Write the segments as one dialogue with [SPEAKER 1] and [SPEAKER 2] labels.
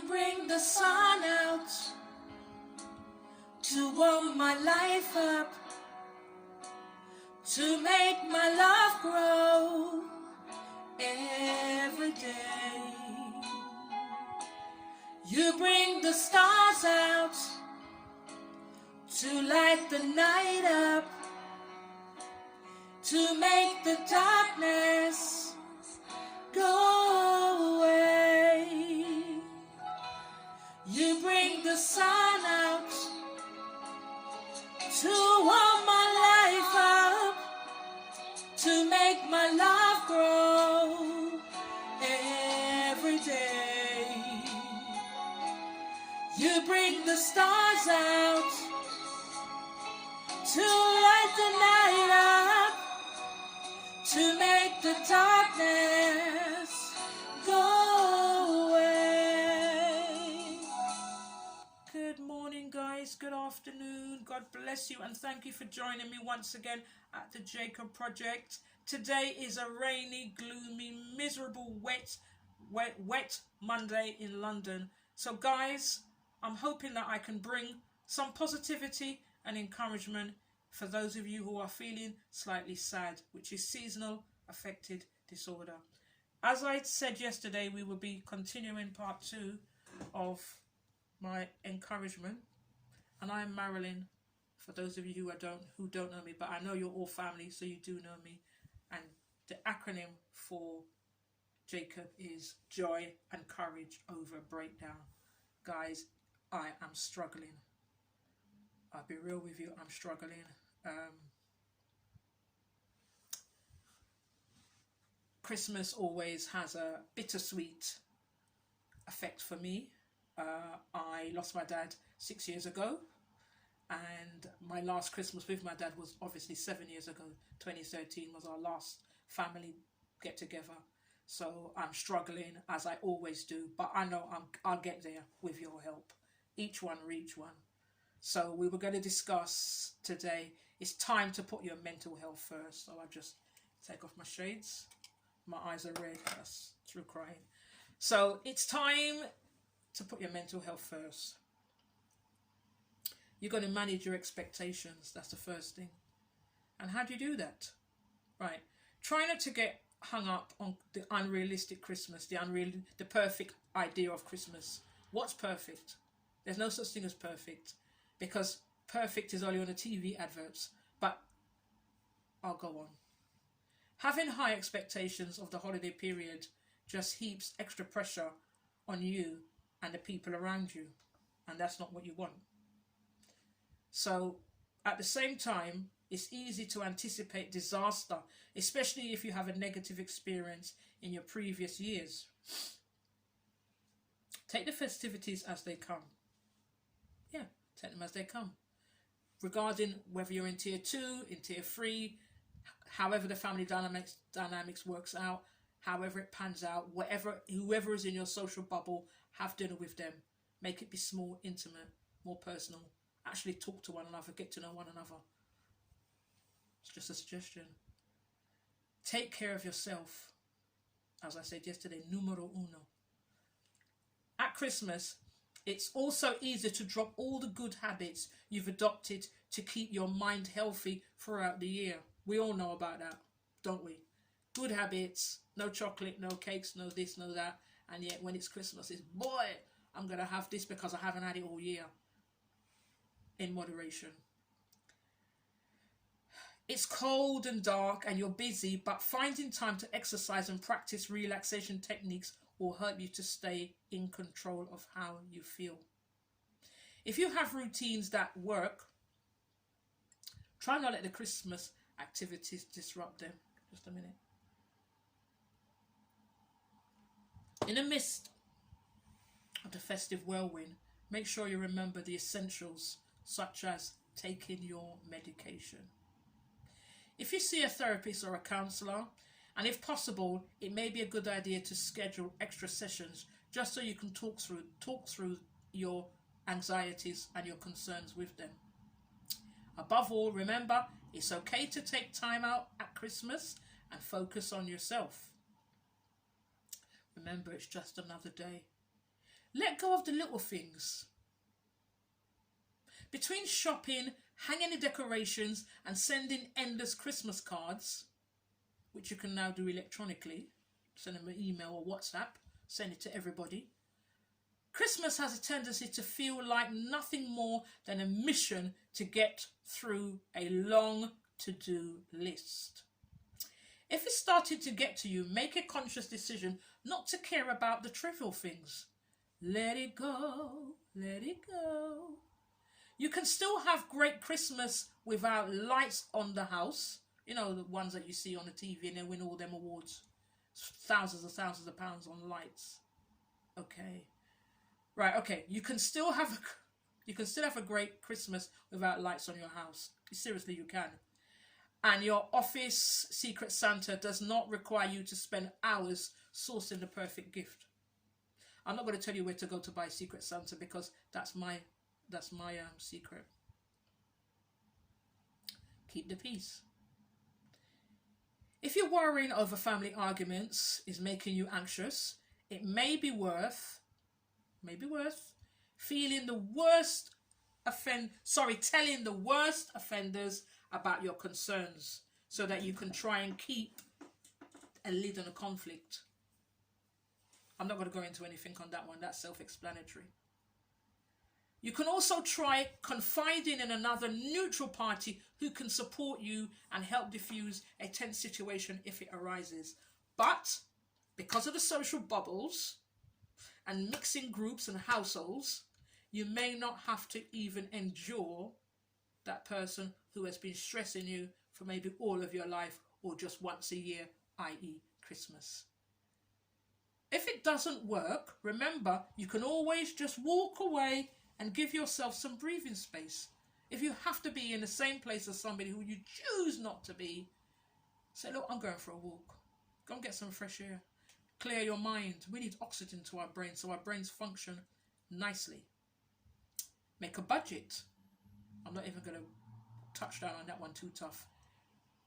[SPEAKER 1] bring the sun out to warm my life up, to make my love grow every day. You bring the stars out to light the night up, to make the darkness go away. You bring the sun out to warm my life up, to make my love grow every day. You bring the stars out to light the night up, to make the darkness go away. Good morning, guys. Good afternoon. God bless you and thank you for joining me once again at the Jacob Project. Today is a rainy, gloomy, miserable, wet Monday in London. So guys, I'm hoping that I can bring some positivity and encouragement for those of you who are feeling slightly sad, which is seasonal affective disorder. As I said yesterday, we will be continuing part 2 of my encouragement, and I am Marilyn, for those of you who don't know me, but I know you're all family, so you do know me. And the acronym for Jacob is Joy and Courage Over Breakdown. Guys, I am struggling. I'll be real with you, I'm struggling. Christmas always has a bittersweet effect for me. I lost my dad 6 years ago, and my last Christmas with my dad was obviously 7 years ago. 2013 was our last family get together. So I'm struggling, as I always do, but I know I'll get there with your help. Each one reach one. So we were going to discuss today, it's time to put your mental health first. So I'll just take off my shades. My eyes are red, that's through crying. So it's time to put your mental health first. You're going to manage your expectations. That's the first thing. And how do you do that? Right. Try not to get hung up on the unrealistic Christmas, the perfect idea of Christmas. What's perfect? There's no such thing as perfect, because perfect is only on the TV adverts. But I'll go on. Having high expectations of the holiday period just heaps extra pressure on you and the people around you, and that's not what you want. So at the same time, it's easy to anticipate disaster, especially if you have a negative experience in your previous years. Take the festivities as they come. Yeah, take them as they come. Regarding whether you're in tier 2, in tier 3, however the family dynamics works out, however it pans out, whoever is in your social bubble, have dinner with them. Make it be small, intimate, more personal. Actually talk to one another, get to know one another. It's just a suggestion. Take care of yourself. As I said yesterday, numero uno. At Christmas, it's also easier to drop all the good habits you've adopted to keep your mind healthy throughout the year. We all know about that, don't we? Good habits, no chocolate, no cakes, no this, no that. And yet when it's Christmas, it's, boy, I'm going to have this because I haven't had it all year. In moderation. It's cold and dark and you're busy, but finding time to exercise and practice relaxation techniques will help you to stay in control of how you feel. If you have routines that work, try not to let the Christmas activities disrupt them. Just a minute. In the midst of the festive whirlwind, make sure you remember the essentials, such as taking your medication. If you see a therapist or a counsellor, and if possible, it may be a good idea to schedule extra sessions just so you can talk through your anxieties and your concerns with them. Above all, remember, it's okay to take time out at Christmas and focus on yourself. Remember, it's just another day. Let go of the little things. Between shopping, hanging the decorations, and sending endless Christmas cards, which you can now do electronically, send them an email or WhatsApp, send it to everybody. Christmas has a tendency to feel like nothing more than a mission to get through a long to-do list. If it's starting to get to you, make a conscious decision not to care about the trivial things. Let it go, let it go. You can still have great Christmas without lights on the house. You know, the ones that you see on the TV and they win all them awards. Thousands and thousands of pounds on lights. Okay. Right, okay. You can still have a great Christmas without lights on your house. Seriously, you can. And your office Secret Santa does not require you to spend hours sourcing the perfect gift. I'm not going to tell you where to go to buy Secret Santa because that's my secret. Keep the peace. If you're worrying over family arguments is making you anxious, it may be worth telling the worst offenders about your concerns so that you can try and keep a lid on a conflict. I'm not going to go into anything on that one. That's self-explanatory. You can also try confiding in another neutral party who can support you and help diffuse a tense situation if it arises. But because of the social bubbles and mixing groups and households, you may not have to even endure that person who has been stressing you for maybe all of your life or just once a year, i.e. Christmas. If it doesn't work, remember, you can always just walk away and give yourself some breathing space. If you have to be in the same place as somebody who you choose not to be, say, look, I'm going for a walk. Go and get some fresh air. Clear your mind. We need oxygen to our brains so our brains function nicely. Make a budget. I'm not even going to touch down on that one too tough.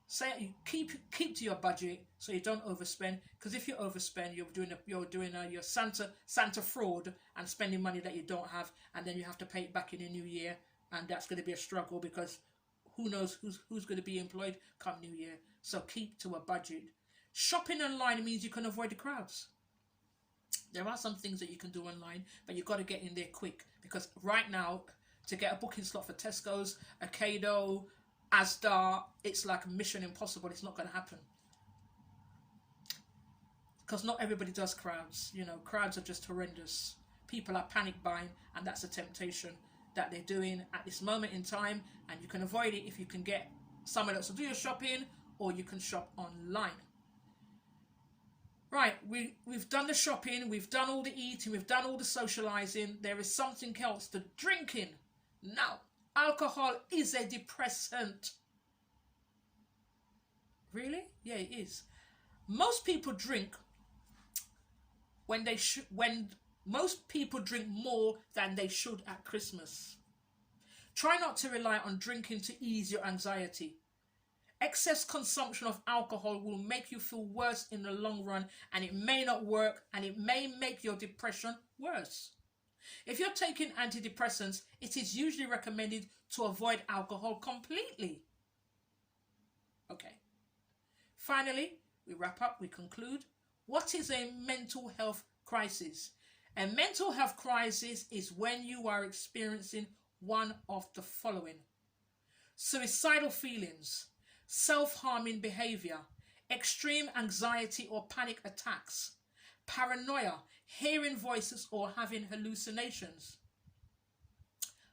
[SPEAKER 1] Say keep to your budget so you don't overspend. Because if you overspend, you're doing your Santa fraud and spending money that you don't have, and then you have to pay it back in the new year, and that's going to be a struggle because who knows who's going to be employed come New Year. So keep to a budget. Shopping online means you can avoid the crowds. There are some things that you can do online, but you've got to get in there quick because right now, to get a booking slot for Tesco's, Ocado, Asda, it's like mission impossible. It's not going to happen because not everybody does crowds. You know, crowds are just horrendous. People are panic buying, and that's a temptation that they're doing at this moment in time, and you can avoid it if you can get someone else to do your shopping, or you can shop online. Right, we've done the shopping, we've done all the eating, we've done all the socializing. There is something else, the drinking. Now, alcohol is a depressant. Really? Yeah, it is. Most people drink most people drink more than they should at Christmas. Try not to rely on drinking to ease your anxiety. Excess consumption of alcohol will make you feel worse in the long run, and it may not work, and it may make your depression worse. If you're taking antidepressants, it is usually recommended to avoid alcohol completely. Okay. Finally, we wrap up, we conclude. What is a mental health crisis? A mental health crisis is when you are experiencing one of the following: suicidal feelings, self-harming behavior, extreme anxiety or panic attacks, paranoia, hearing voices or having hallucinations,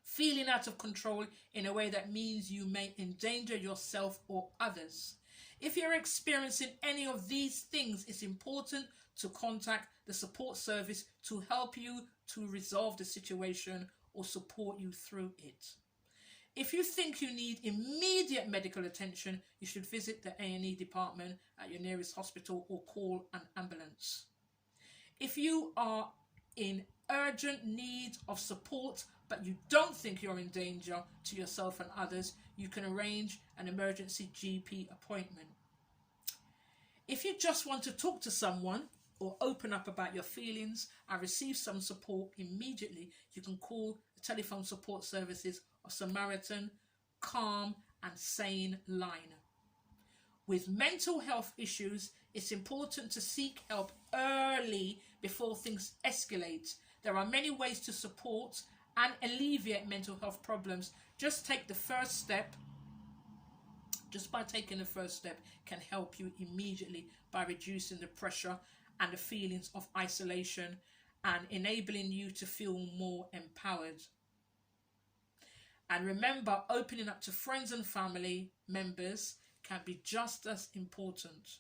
[SPEAKER 1] feeling out of control in a way that means you may endanger yourself or others. If you're experiencing any of these things, it's important to contact the support service to help you to resolve the situation or support you through it. If you think you need immediate medical attention, you should visit the A&E department at your nearest hospital or call an ambulance. If you are in urgent need of support but you don't think you're in danger to yourself and others, you can arrange an emergency GP appointment. If you just want to talk to someone, or open up about your feelings and receive some support immediately, you can call the telephone support services of Samaritan, Calm and Sane Line. With mental health issues, it's important to seek help early before things escalate. There are many ways to support and alleviate mental health problems. Just take the first step. Just by taking the first step can help you immediately by reducing the pressure and the feelings of isolation and enabling you to feel more empowered. And remember, opening up to friends and family members can be just as important.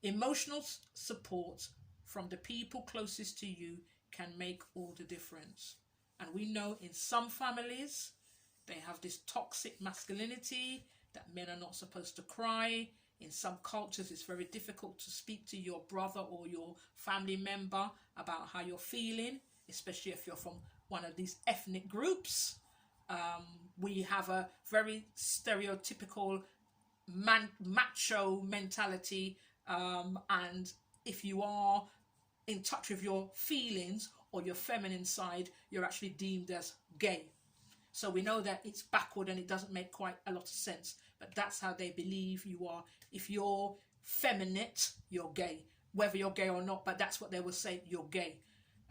[SPEAKER 1] Emotional support from the people closest to you can make all the difference. And we know in some families, they have this toxic masculinity, that men are not supposed to cry. In some cultures, it's very difficult to speak to your brother or your family member about how you're feeling, especially if you're from one of these ethnic groups. We have a very stereotypical macho mentality, and if you are in touch with your feelings or your feminine side, you're actually deemed as gay. So we know that it's backward and it doesn't make quite a lot of sense, but that's how they believe you are. If you're feminine, you're gay, whether you're gay or not, but that's what they will say, you're gay.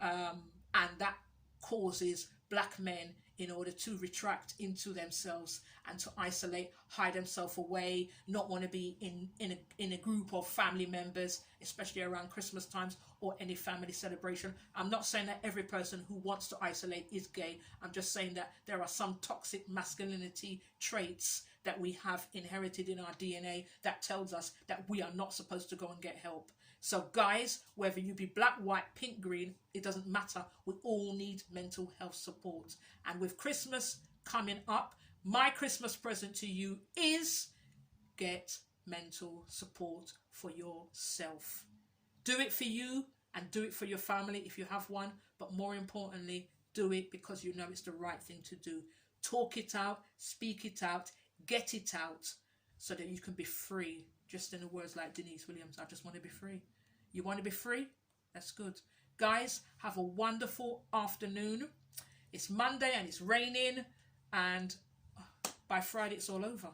[SPEAKER 1] And that causes black men in order to retract into themselves and to isolate, hide themselves away, not want to be in a group of family members, especially around Christmas times or any family celebration. I'm not saying that every person who wants to isolate is gay. I'm just saying that there are some toxic masculinity traits that we have inherited in our DNA that tells us that we are not supposed to go and get help. So guys, whether you be black, white, pink, green, it doesn't matter. We all need mental health support. And with Christmas coming up, my Christmas present to you is get mental support for yourself. Do it for you and do it for your family if you have one. But more importantly, do it because you know it's the right thing to do. Talk it out, speak it out, get it out so that you can be free. Just in the words like Denise Williams, I just want to be free. You want to be free? That's good. Guys, have a wonderful afternoon. It's Monday and it's raining, and by Friday it's all over.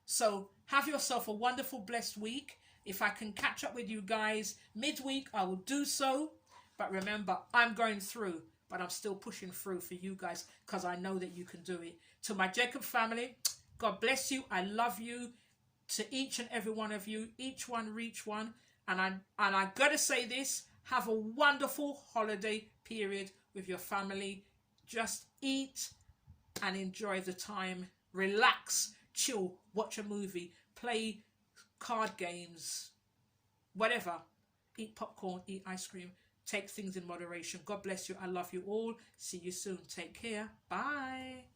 [SPEAKER 1] So have yourself a wonderful, blessed week. If I can catch up with you guys midweek, I will do so. But remember, I'm going through, but I'm still pushing through for you guys because I know that you can do it. To my Jacob family, God bless you. I love you. To each and every one of you, each one reach one. And I gotta say this, have a wonderful holiday period with your family. Just eat and enjoy the time. Relax, chill, watch a movie, play card games, whatever. Eat popcorn, eat ice cream. Take things in moderation. God bless you. I love you all. See you soon. Take care. Bye.